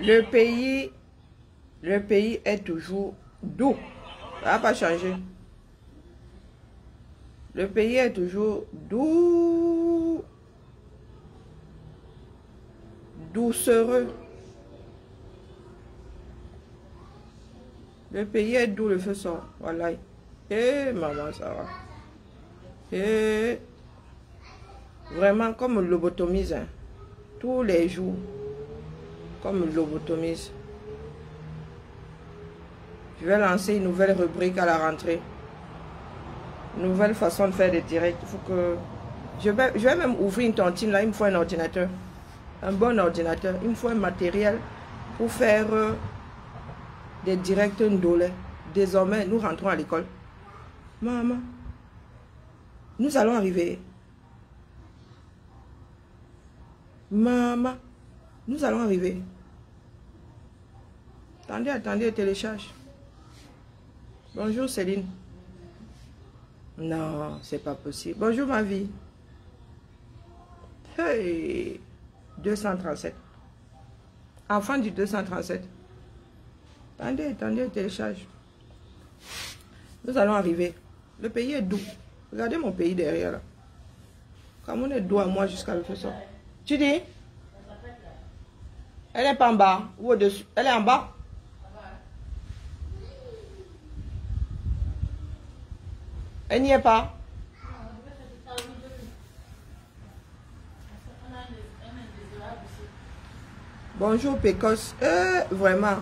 Le pays est toujours doux. Ça n'a pas changé. Le pays est toujours doux. Doucereux. Le pays est doux, le feu sort. Voilà. Eh, maman, ça va. Eh, vraiment, comme on lobotomise. Hein. Tous les jours. Comme on lobotomise. Je vais lancer une nouvelle rubrique à la rentrée. Nouvelle façon de faire des directs. Il faut que... Je vais même ouvrir une tontine. Là, il me faut un ordinateur. Un bon ordinateur. Il me faut un matériel pour faire des directs ndolé. Désormais, nous rentrons à l'école. Maman, nous allons arriver. Maman, nous allons arriver. Attendez, attendez, télécharge. Bonjour Céline. Non, c'est pas possible. Bonjour ma vie. Hey, 237. Enfant du 237. Attendez, attendez, télécharge. Nous allons arriver. Le pays est doux. Regardez mon pays derrière là. Comme on est doux à moi jusqu'à le faire. Tu dis? Elle n'est pas en bas ou au-dessus? Elle est en bas? Elle n'y est pas? Bonjour Pécos. Vraiment.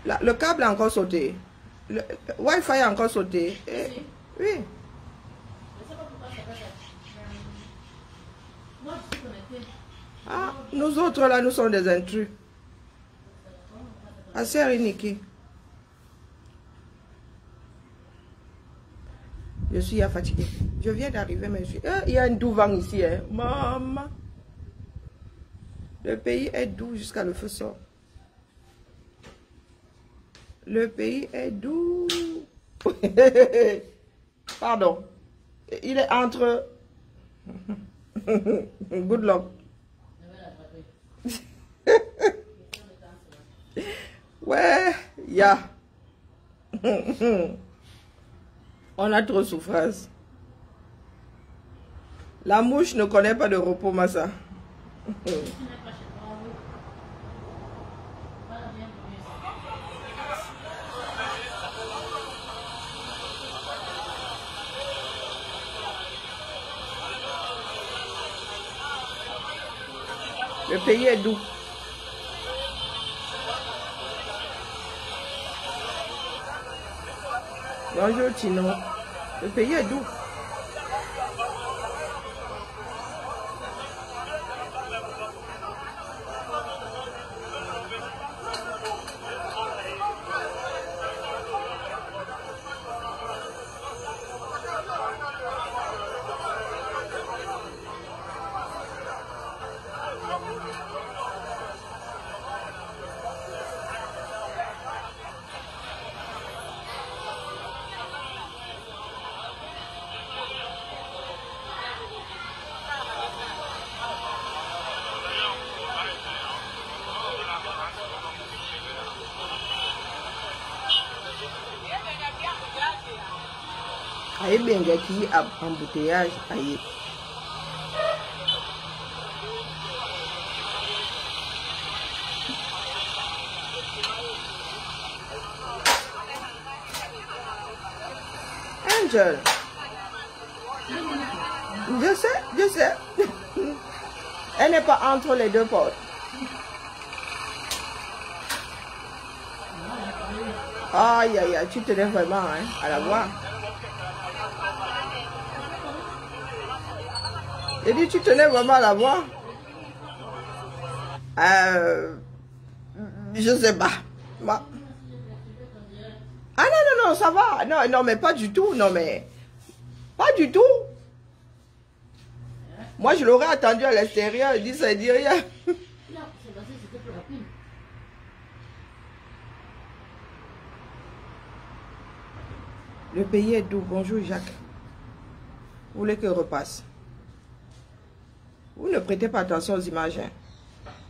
Le câble a encore sauté. Le Wi-Fi a encore sauté. Oui. Ah, nous autres là, nous sommes des intrus. Assez riniqués. Je suis fatiguée. Je viens d'arriver, mais je suis... il y a un doux vent ici. Hein. Maman. Le pays est doux jusqu'à le feu sort. Le pays est doux. Pardon. Il est entre... Good luck. Ouais, ya. On a trop souffrance. La mouche ne connaît pas de repos, Massa. Le pays est doux. Bonjour Tino. Le pays est doux. Aïe bien qui a embouteillage aïe. Angel. Je sais. Elle n'est pas entre les deux portes. Aïe aïe aïe, tu tenais vraiment hein, à la voir. J'ai dit, tu tenais vraiment à la voix? Je sais pas. Ah non, ça va. Non, mais pas du tout. Non, mais pas du tout. Moi, je l'aurais attendu à l'extérieur. Il dit, ça dit rien. Le pays est doux. Bonjour, Jacques. Vous voulez que je repasse? Vous ne prêtez pas attention aux images. Hein?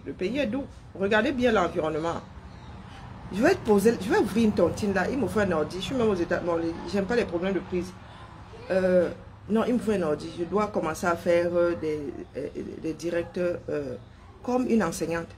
Le pays est doux. Regardez bien l'environnement. Je vais ouvrir une tontine là. Il me faut un ordi. Je suis même aux États-Unis. J'aime pas les problèmes de prise. Non, il me faut un ordi. Je dois commencer à faire des directs comme une enseignante.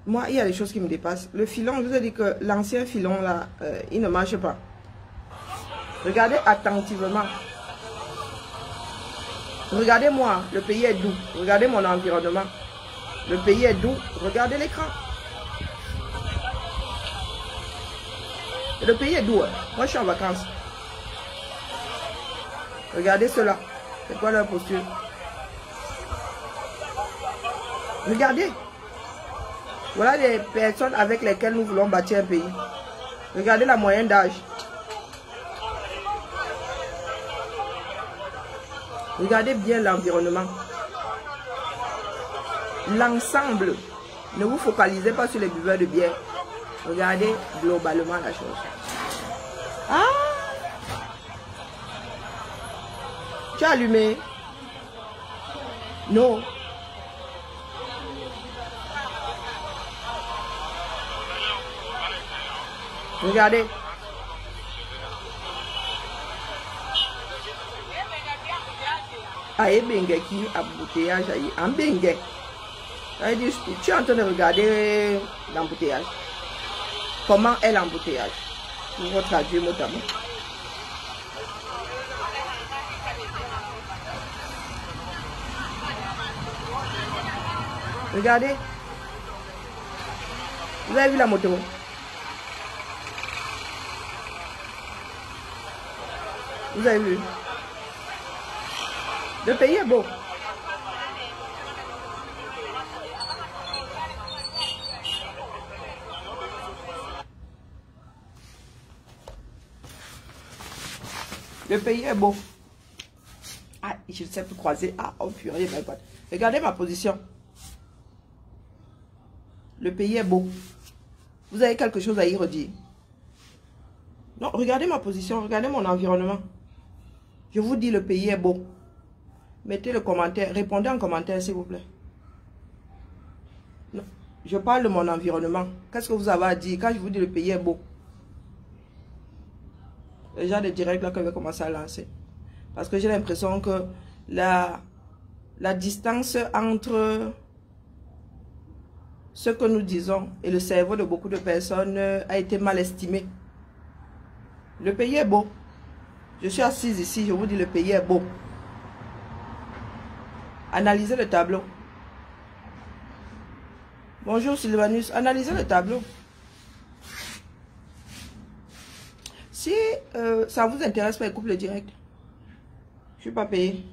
Moi, il y a des choses qui me dépassent. Le filon, je vous ai dit que l'ancien filon là, il ne marche pas. Regardez attentivement. Regardez-moi, le pays est doux. Regardez mon environnement. Le pays est doux. Regardez l'écran. Le pays est doux. Hein. Moi, je suis en vacances. Regardez cela. C'est quoi leur posture? Regardez. Voilà les personnes avec lesquelles nous voulons bâtir un pays. Regardez la moyenne d'âge. Regardez bien l'environnement. L'ensemble. Ne vous focalisez pas sur les buveurs de bière. Regardez globalement la chose. Ah! Tu as allumé? Non. Regardez. Aïe bengue qui embouteillage aïe. En bengue. Tu es en train de regarder l'embouteillage. Comment est l'embouteillage? Pour vous traduire mot à mot. Regardez. Vous avez vu la moto? Vous avez vu? Le pays est beau. Le pays est beau. Ah, je ne sais plus croiser. Ah, oh purée, my God. Regardez ma position. Le pays est beau. Vous avez quelque chose à y redire? Non, regardez ma position, regardez mon environnement. Je vous dis, le pays est beau. Mettez le commentaire, répondez en commentaire, s'il vous plaît. Non, je parle de mon environnement. Qu'est-ce que vous avez à dire quand je vous dis le pays est beau? Les gens de direct là que je vais commencer à lancer. Parce que j'ai l'impression que la distance entre ce que nous disons et le cerveau de beaucoup de personnes a été mal estimé. Le pays est beau. Je suis assise ici, je vous dis le pays est beau. Analysez le tableau. Bonjour Sylvanus, analysez le tableau. Si ça vous intéresse, pas coupe le direct. Je ne suis pas payé.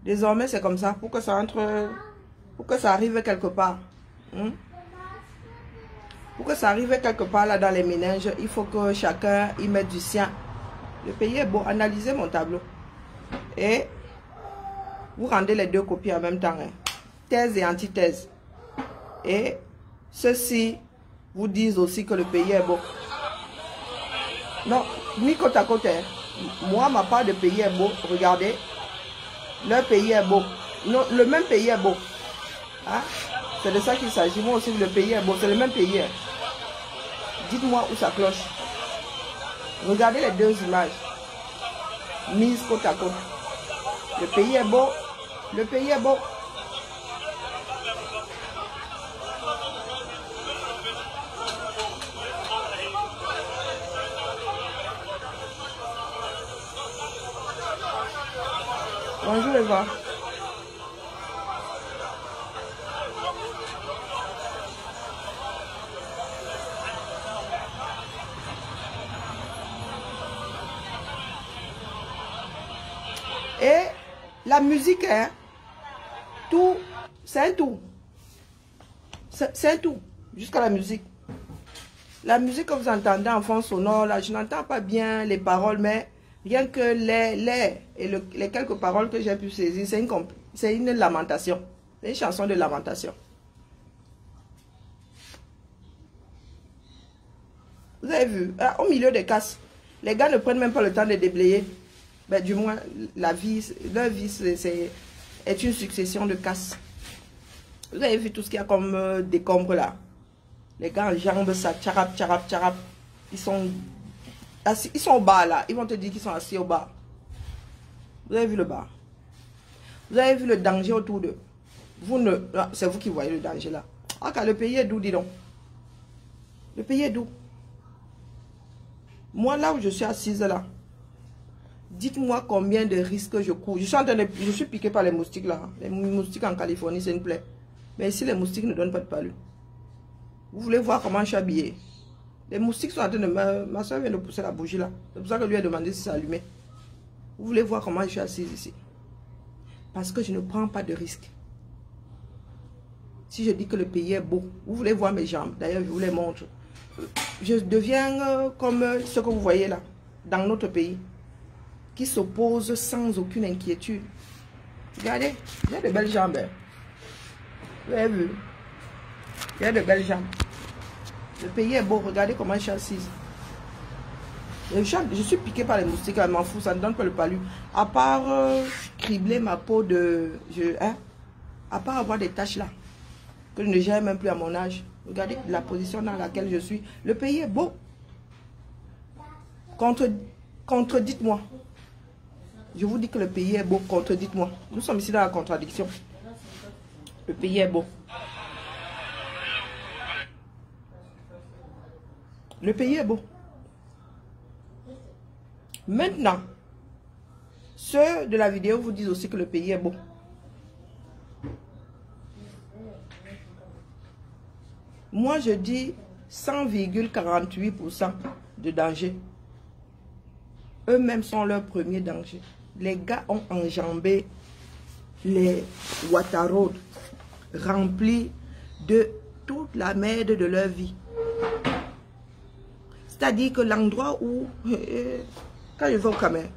Désormais, c'est comme ça. Pour que ça entre, pour que ça arrive quelque part. Pour que ça arrive quelque part là dans les méninges, il faut que chacun y mette du sien. Le pays est beau. Analysez mon tableau. Et vous rendez les deux copies en même temps. Hein. Thèse et antithèse. Et ceux-ci vous disent aussi que le pays est beau. Non, ni côte à côté. Hein. Moi, ma part de pays est beau. Regardez. Leur pays est beau. Non, le même pays est beau. Hein? C'est de ça qu'il s'agit. Moi aussi, le pays est beau. C'est le même pays. Hein. Dites-moi où ça cloche. Regardez les deux images. Mises côte à côte. Le pays est beau. Le pays est beau. Bonjour Eva. Et la musique, hein, tout, c'est un tout. C'est un tout, jusqu'à la musique. La musique que vous entendez en fond sonore, là, je n'entends pas bien les paroles, mais rien que les quelques paroles que j'ai pu saisir, c'est une lamentation. C'est une chanson de lamentation. Vous avez vu, au milieu des casses, les gars ne prennent même pas le temps de déblayer. Ben, du moins, leur vie est une succession de casses. Vous avez vu tout ce qu'il y a comme décombre là. Les gars enjambent ça, tcharap, tcharap, tcharap. Ils sont assis, ils sont au bar là. Ils vont te dire qu'ils sont assis au bar. Vous avez vu le bar? Vous avez vu le danger autour d'eux? Vous ne... C'est vous qui voyez le danger là. Ah, car le pays est doux, dis donc. Le pays est doux. Moi, là où je suis assise là, dites-moi combien de risques je cours. Je suis piqué par les moustiques là. Les moustiques en Californie, c'est une plaie. Mais ici, les moustiques ne donnent pas de palu. Vous voulez voir comment je suis habillée? Les moustiques sont en train de... Ma soeur vient de pousser la bougie là. C'est pour ça que je lui ai demandé si c'est allumé. Vous voulez voir comment je suis assise ici? Parce que je ne prends pas de risques. Si je dis que le pays est beau, vous voulez voir mes jambes. D'ailleurs, je vous les montre. Je deviens comme ce que vous voyez là, dans notre pays, qui s'oppose sans aucune inquiétude. Regardez, j'ai de belles jambes. Vous avez vu? J'ai de belles jambes. Le pays est beau, regardez comment je suis assise. Je suis piquée par les moustiques, elle m'en fout, ça ne donne pas le palu. À part cribler ma peau de... à part avoir des taches là, que je ne gère même plus à mon âge. Regardez la position dans laquelle je suis. Le pays est beau. Contredite-moi. Je vous dis que le pays est beau, contredite-moi. Nous sommes ici dans la contradiction. Le pays est beau. Le pays est beau. Maintenant, ceux de la vidéo vous disent aussi que le pays est beau. Moi, je dis 100,48% de danger. Eux-mêmes sont leur premier danger. Les gars ont enjambé les water roads remplis de toute la merde de leur vie. C'est-à-dire que l'endroit où... Quand je vais au Cameroun,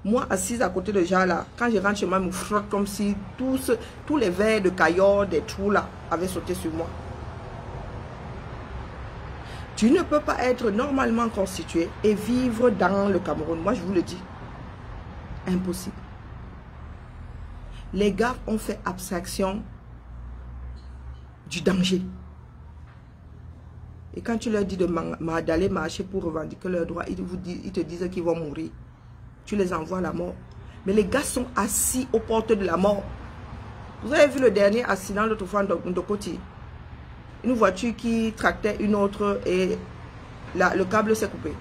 moi, assise à côté de gens là, quand je rentre chez moi, je me frotte comme si tous les verres de cailloux, des trous là, avaient sauté sur moi. Tu ne peux pas être normalement constitué et vivre dans le Cameroun. Moi, je vous le dis. Impossible. Les gars ont fait abstraction du danger. Et quand tu leur dis d'aller marcher pour revendiquer leurs droits, ils te disent qu'ils vont mourir. Tu les envoies à la mort. Mais les gars sont assis aux portes de la mort. Vous avez vu le dernier accident l'autre fois de Côte. Une voiture qui tractait une autre et le câble s'est coupé.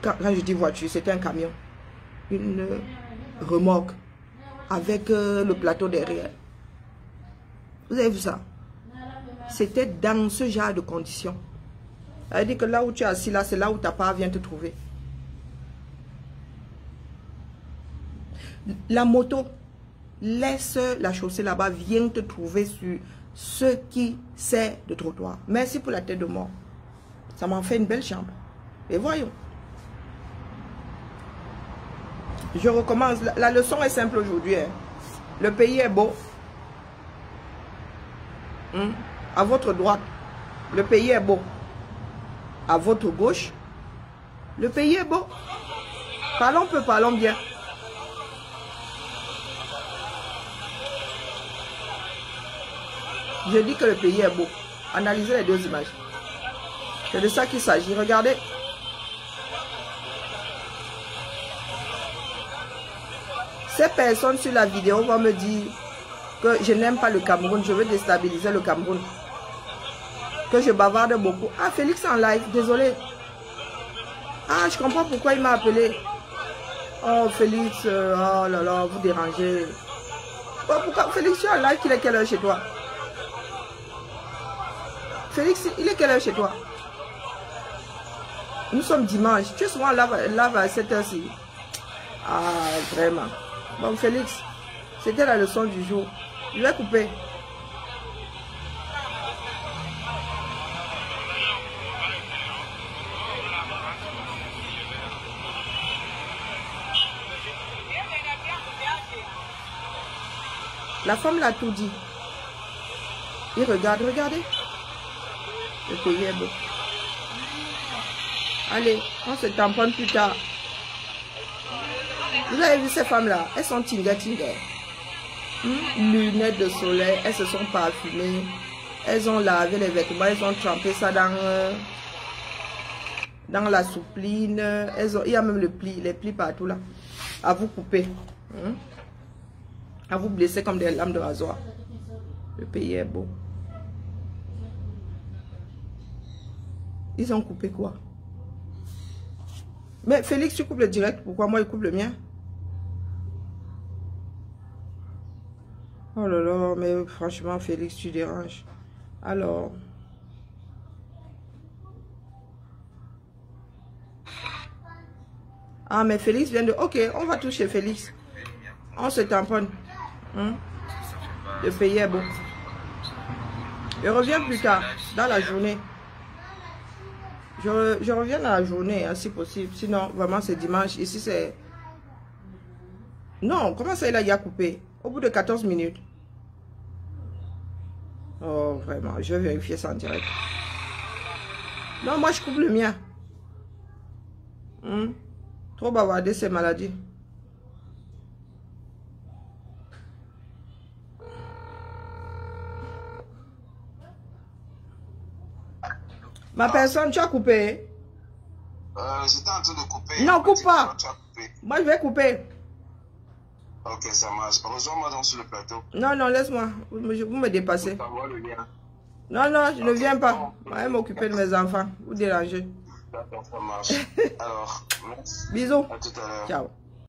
Quand je dis voiture, c'était un camion. Une remorque avec le plateau derrière. Vous avez vu ça? C'était dans ce genre de conditions. Ça veut dire que là où tu es assis, là, c'est là où ta part vient te trouver. La moto laisse la chaussée là-bas, vient te trouver sur ce qui sert de trottoir. Merci pour la tête de mort. Ça m'en fait une belle chambre. Et voyons. Je recommence. La leçon est simple aujourd'hui. Hein. Le pays est beau. À votre droite, le pays est beau. À votre gauche, le pays est beau. Parlons peu, parlons bien. Je dis que le pays est beau. Analysez les deux images. C'est de ça qu'il s'agit. Regardez. Ces personnes sur la vidéo vont me dire que je n'aime pas le Cameroun. Je veux déstabiliser le Cameroun. Que je bavarde beaucoup. Ah, Félix en live. Désolé. Ah, je comprends pourquoi il m'a appelé. Oh, Félix. Oh là là, vous dérangez. Oh, pourquoi Félix, tu es en live? Il est quelle heure chez toi? Félix, il est quelle heure chez toi? Nous sommes dimanche. Tu es souvent là à cette heure-ci. Ah, vraiment. Bon, Félix, c'était la leçon du jour. Je vais couper. La femme l'a tout dit. Il regarde, regardez. Le pays est beau. Allez, on se tamponne plus tard. Vous avez vu ces femmes-là? Elles sont tinga. Lunettes de soleil, elles se sont parfumées. Elles ont lavé les vêtements, elles ont trempé ça dans la soupline. Il y a même les plis partout là. À vous couper. À vous blesser comme des lames de rasoir. Le pays est beau. Ils ont coupé quoi? Mais Félix, tu coupes le direct. Pourquoi moi, il coupe le mien? Oh là là, mais franchement, Félix, tu déranges. Alors... Ah, mais Félix vient de... Ok, on va toucher Félix. On se tamponne. Le pays est beau. Je reviens plus tard, dans la journée. Je reviens dans la journée, hein, si possible. Sinon, vraiment, c'est dimanche. Ici, c'est... Non, comment ça, il a coupé? Au bout de 14 minutes. Oh, vraiment, je vais vérifier ça en direct. Non, moi, je coupe le mien. Trop bavarder, c'est maladie. Ma personne, tu as coupé? J'étais en train de couper. Non, coupe pas. Moi, je vais couper. Ok, ça marche. Rejoins-moi donc sur le plateau. Non, non, laisse-moi. Vous me dépassez. Non, non, je ne viens pas. Je vais m'occuper de mes enfants. Vous dérangez. D'accord, ça marche. Alors, merci. Bisous. À tout à l'heure. Ciao.